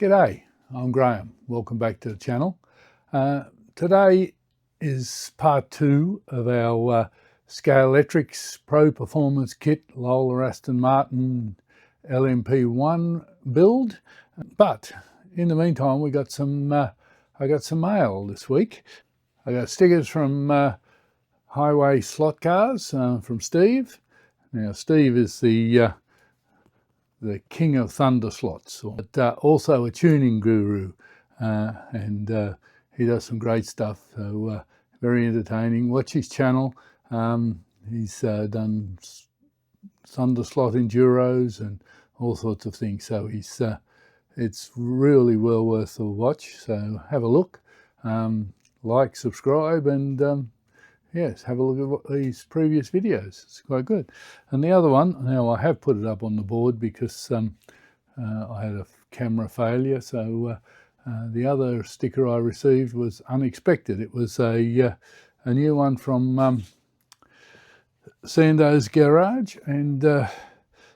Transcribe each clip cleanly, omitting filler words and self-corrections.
G'day, I'm Graham. Welcome back to the channel. Today is part 2 of our Scalextric Pro Performance Kit Lola Aston Martin LMP1 build. But in the meantime, we got some I got some mail this week. I got stickers from Highway Slot Cars from Steve. Now Steve is the king of thunder slots, but also a tuning guru, and he does some great stuff, so very entertaining. Watch his channel. He's done thunder slot enduros and all sorts of things, so it's really well worth a watch, so have a look, like, subscribe, and yes, have a look at these previous videos. It's quite good. And the other one, now I have put it up on the board because I had a camera failure, so the other sticker I received was unexpected. It was a new one from Sando's Garage, and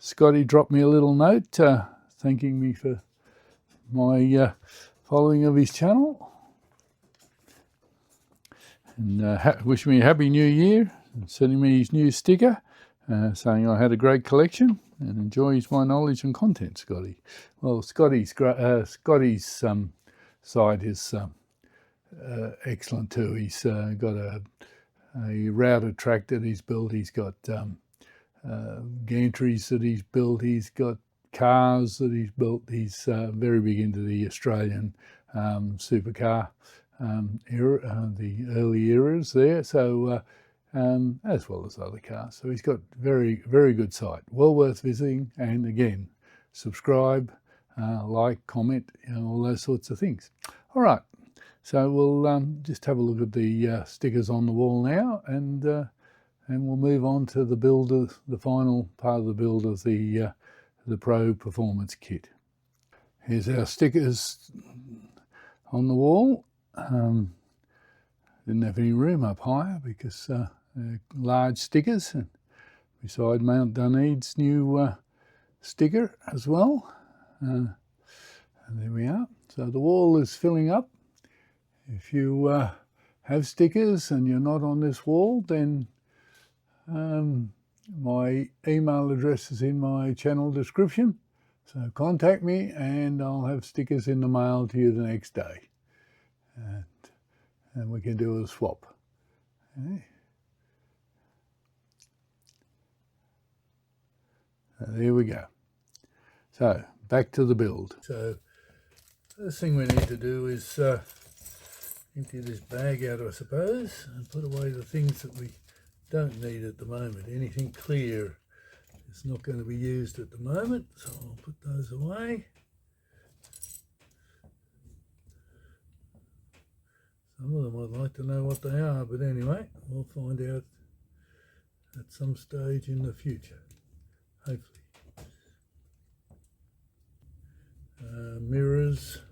Scotty dropped me a little note thanking me for my following of his channel, and wish me a happy new year, and sending me his new sticker saying I had a great collection and enjoys my knowledge and content, Scotty. Well, Scotty's side is excellent too. He's got a routed track that he's built. He's got gantries that he's built. He's got cars that he's built. He's very big into the Australian supercar era, the early eras there, so as well as other cars. So he's got very good site, well worth visiting. And again, subscribe, like, comment, all those sorts of things. All right, so we'll just have a look at the stickers on the wall now, and we'll move on to the build of the final part of the build of the Pro Performance Kit. Here's our stickers on the wall. Didn't have any room up higher because they're large stickers, and beside Mount Dunedin's new sticker as well. And there we are. So the wall is filling up. If you have stickers and you're not on this wall, then my email address is in my channel description. So contact me and I'll have stickers in the mail to you the next day. And we can do a swap. Okay. So there we go. So back to the build. So first thing we need to do is empty this bag out, I suppose, and put away the things that we don't need at the moment. Anything clear is not going to be used at the moment, so I'll put those away. Some of them I'd like to know what they are, but anyway, we'll find out at some stage in the future, hopefully. Mirrors.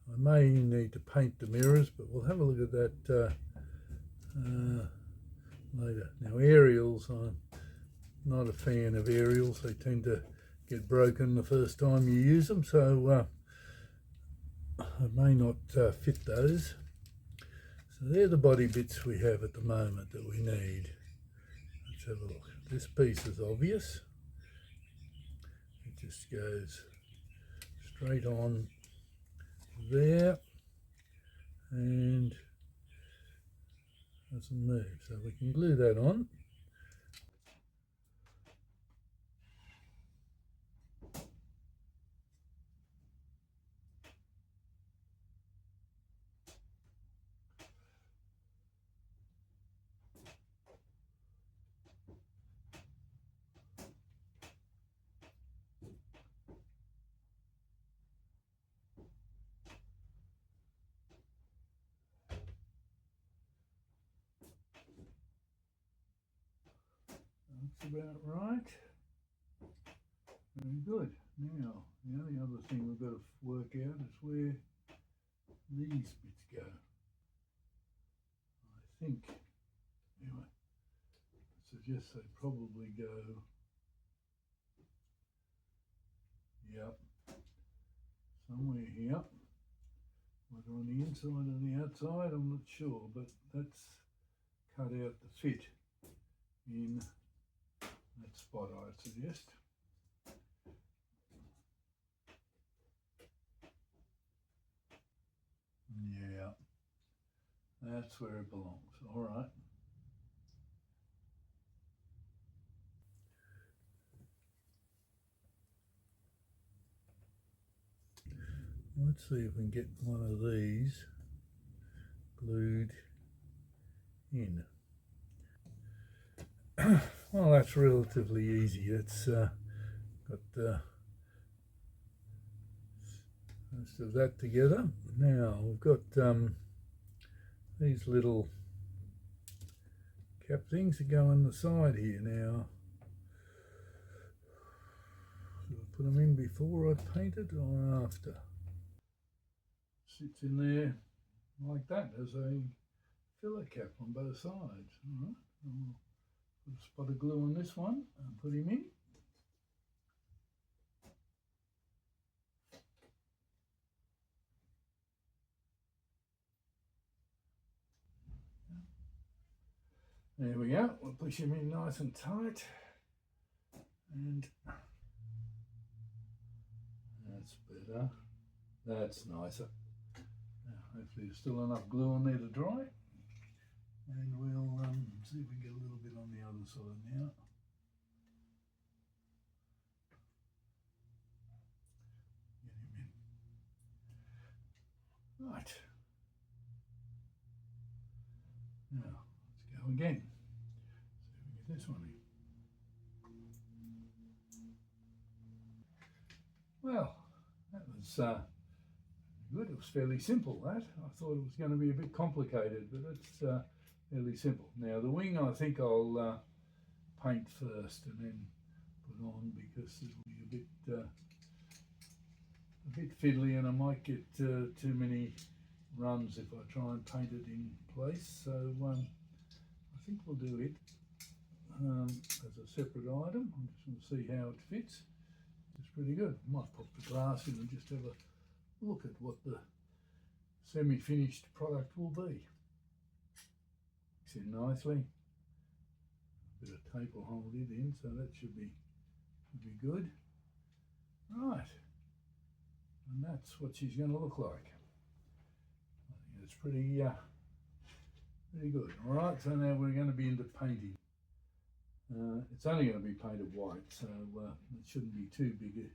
I may need to paint the mirrors, but we'll have a look at that later. Now aerials, I'm not a fan of aerials. They tend to get broken the first time you use them, so I may not fit those. So they're the body bits we have at the moment that we need. Let's have a look. This piece is obvious. It just goes straight on there and doesn't move. So we can glue that on. That's about right. Very good. Now, the only other thing we've got to work out is where these bits go. I think, anyway, I suggest they probably go, yep, somewhere here. Whether on the inside or the outside, I'm not sure, but that's cut out the fit in that spot, I'd suggest. Yeah, that's where it belongs. All right. Let's see if we can get one of these glued in. Well, that's relatively easy. It's got most of that together. Now we've got these little cap things that go on the side here. Now, should I put them in before I paint it or after? Sits in there like that as a filler cap on both sides. All right. I'll put a spot of glue on this one and put him in. There we go. We'll push him in nice and tight, and that's better. That's nicer. Now, hopefully there's still enough glue on there to dry, and we'll see if we can get a little bit on the other side now. Get him in. Right. Now let's go again. See if we get this one in. Well, that was good. It was fairly simple, that. I thought it was going to be a bit complicated, but it's fairly simple. Now the wing I think I'll paint first and then put on, because it'll be a bit fiddly and I might get too many runs if I try and paint it in place. So I think we'll do it as a separate item. I just want to see how it fits. It's pretty good. Might pop the glass in and just have a look at what the semi-finished product will be. Mix it nicely. A bit of tape will hold it in, so that should be good. Right, and that's what she's going to look like. I think it's pretty good. All right, so now we're going to be into painting. It's only going to be painted white, so it shouldn't be too big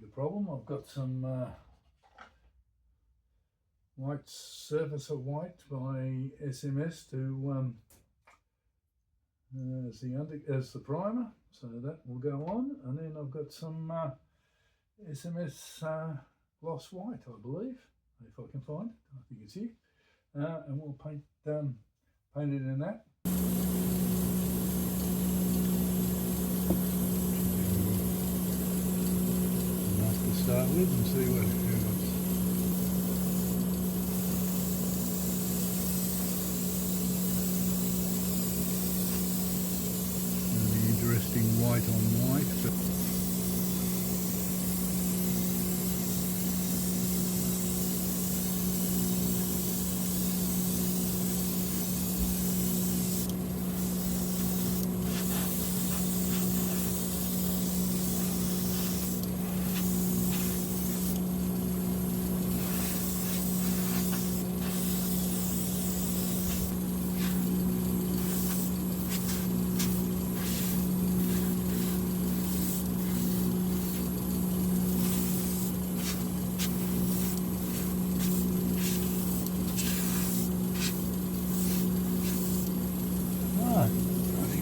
a problem. I've got some white surface of white by SMS to as the primer, so that will go on, and then I've got some SMS gloss white, I believe, if I can find it. I think it's here, and we'll paint it in that. Enough to start with and see what it goes. Interesting white on white.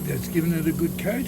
That's given it a good coat.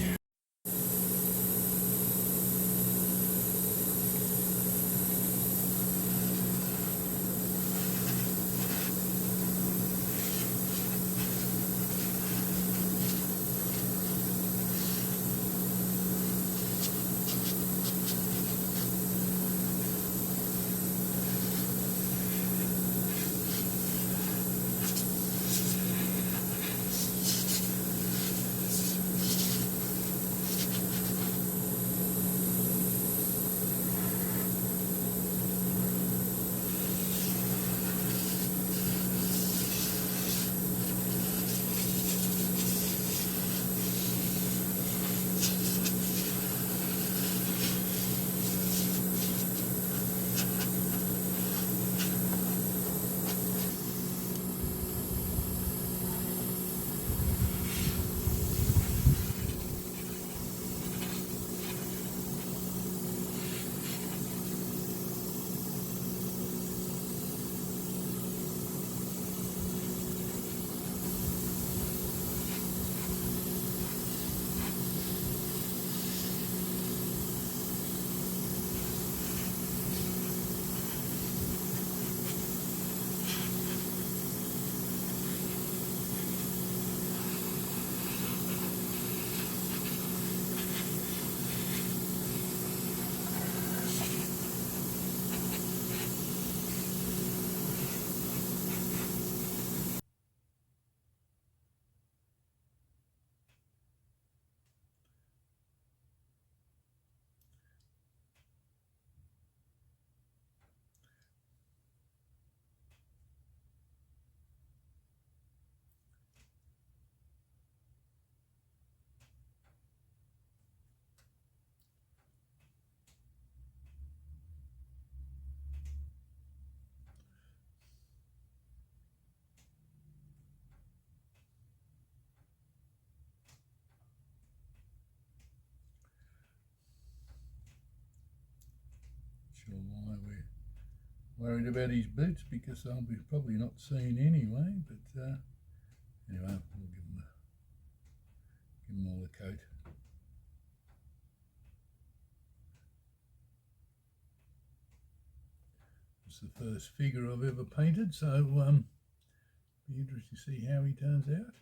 sure why we're worried about his boots, because they'll be probably not seen anyway, but anyway, we'll give him all the coat. It's the first figure I've ever painted, so be interesting to see how he turns out.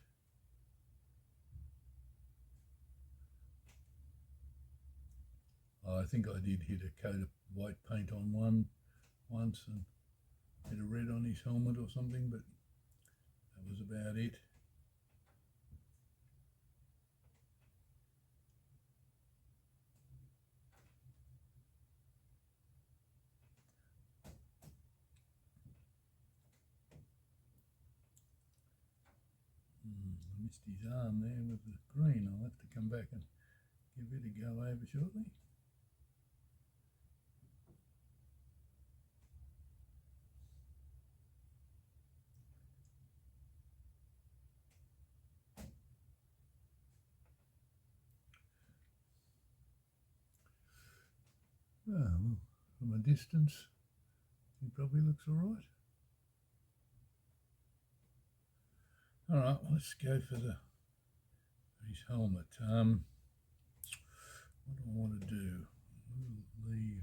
I think I did hit a coat of white paint on one once and hit a red on his helmet or something, but that was about it. I missed his arm there with the green. I'll have to come back and give it a go over shortly. Oh, well, from a distance, he probably looks all right. All right, let's go for his helmet. What do I want to do? Leave.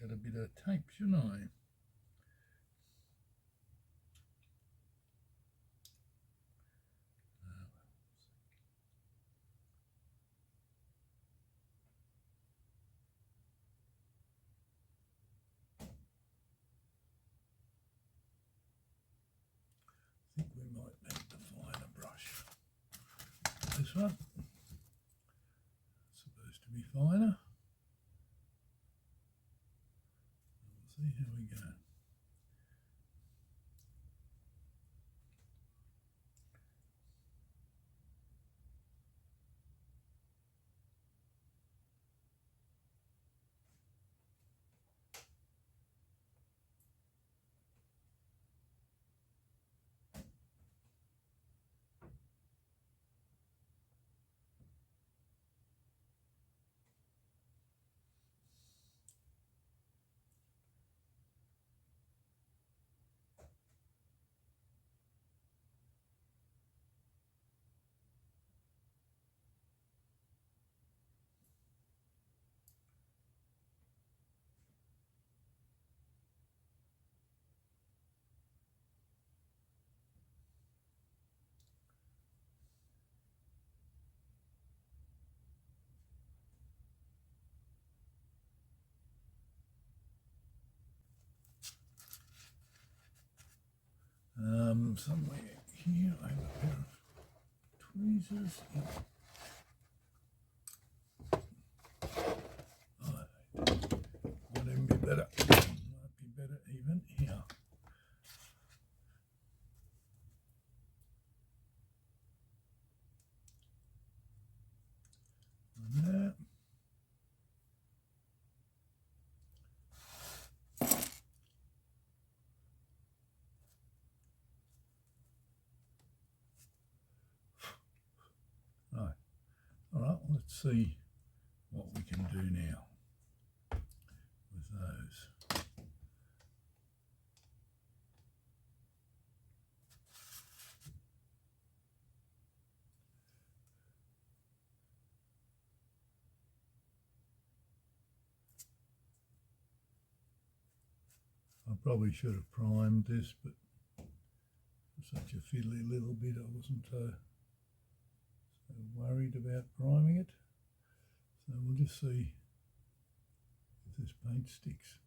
Got a bit of tape, shouldn't I? I think we might need the finer brush. This one, it's supposed to be finer. We'll see how we go. Somewhere here I have a pair of tweezers. Might even be better. Might be better even here. And there. Right. All right, let's see what we can do now with those. I probably should have primed this, but for such a fiddly little bit, I wasn't so worried about priming it. So we'll just see if this paint sticks.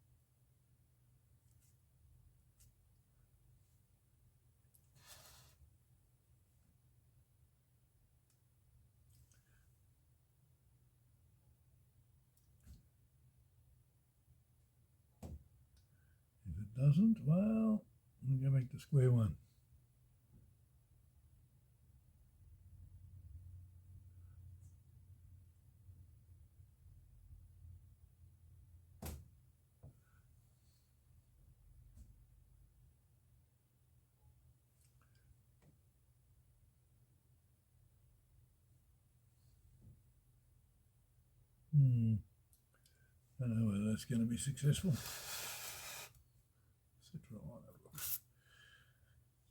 If it doesn't, well, I'm going to make the square one. I don't know whether that's going to be successful.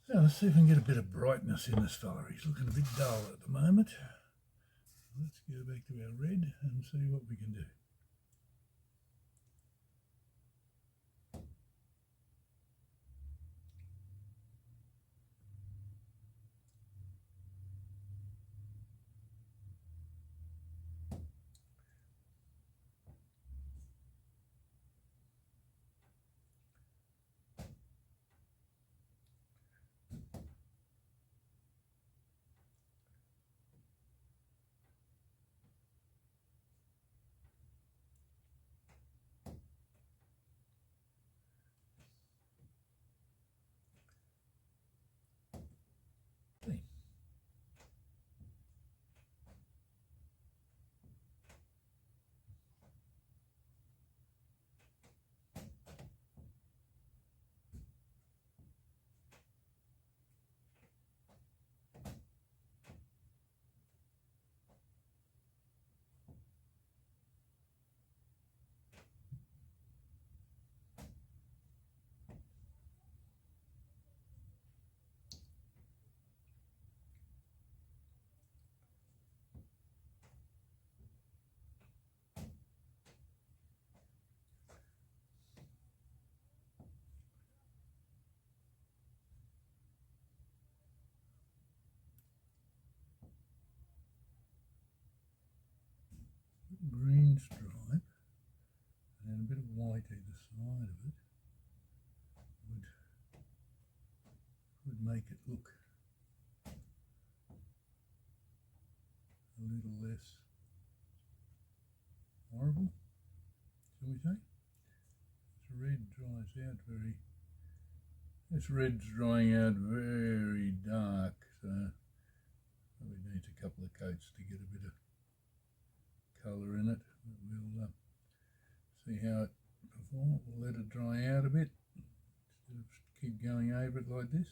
So let's see if we can get a bit of brightness in this fella. He's looking a bit dull at the moment. Let's go back to our red and see what we can do. Green stripe and a bit of white either side of it would make it look a little less horrible, shall we say. This red dries out very, this red's drying out very dark, so probably needs a couple of coats to get a bit of colour in it. We'll see how it performs. We'll let it dry out a bit instead of keep going over it like this.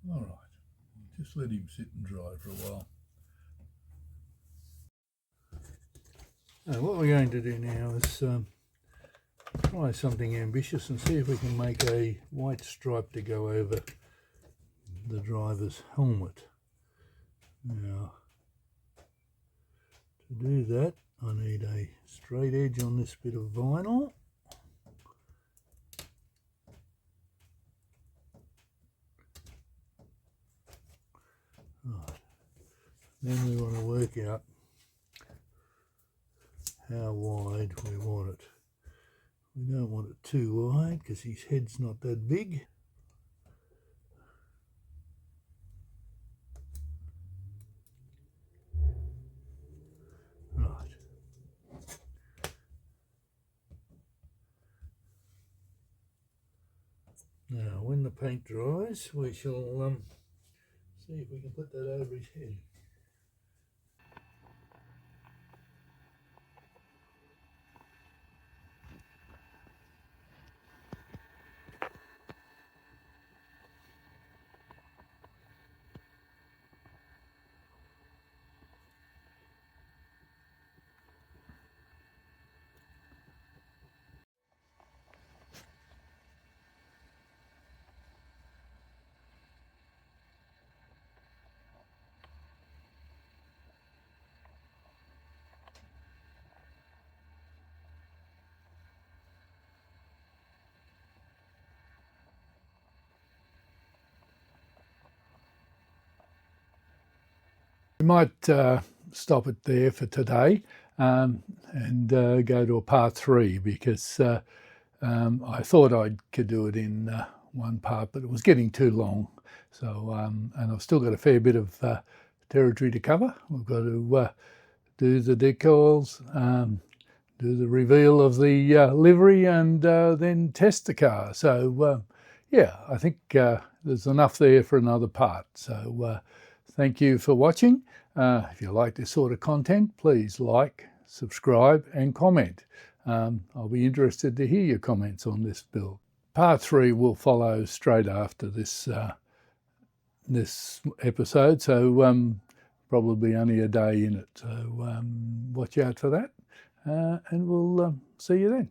All right, just let him sit and dry for a while. Now what we're going to do now is try something ambitious and see if we can make a white stripe to go over the driver's helmet. Now, to do that, I need a straight edge on this bit of vinyl. Right. Then we want to work out how wide we want it. We don't want it too wide because his head's not that big. Right. Now when the paint dries we shall see if we can put that over his head. We might stop it there for today and go to a part 3 because I thought I could do it in one part, but it was getting too long. So, and I've still got a fair bit of territory to cover. We've got to do the decals, do the reveal of the livery, and then test the car. So, yeah, I think there's enough there for another part. So, Thank you for watching. If you like this sort of content, please like, subscribe and comment. I'll be interested to hear your comments on this build. Part 3 will follow straight after this this episode, so probably only a day in it. So watch out for that, and we'll see you then.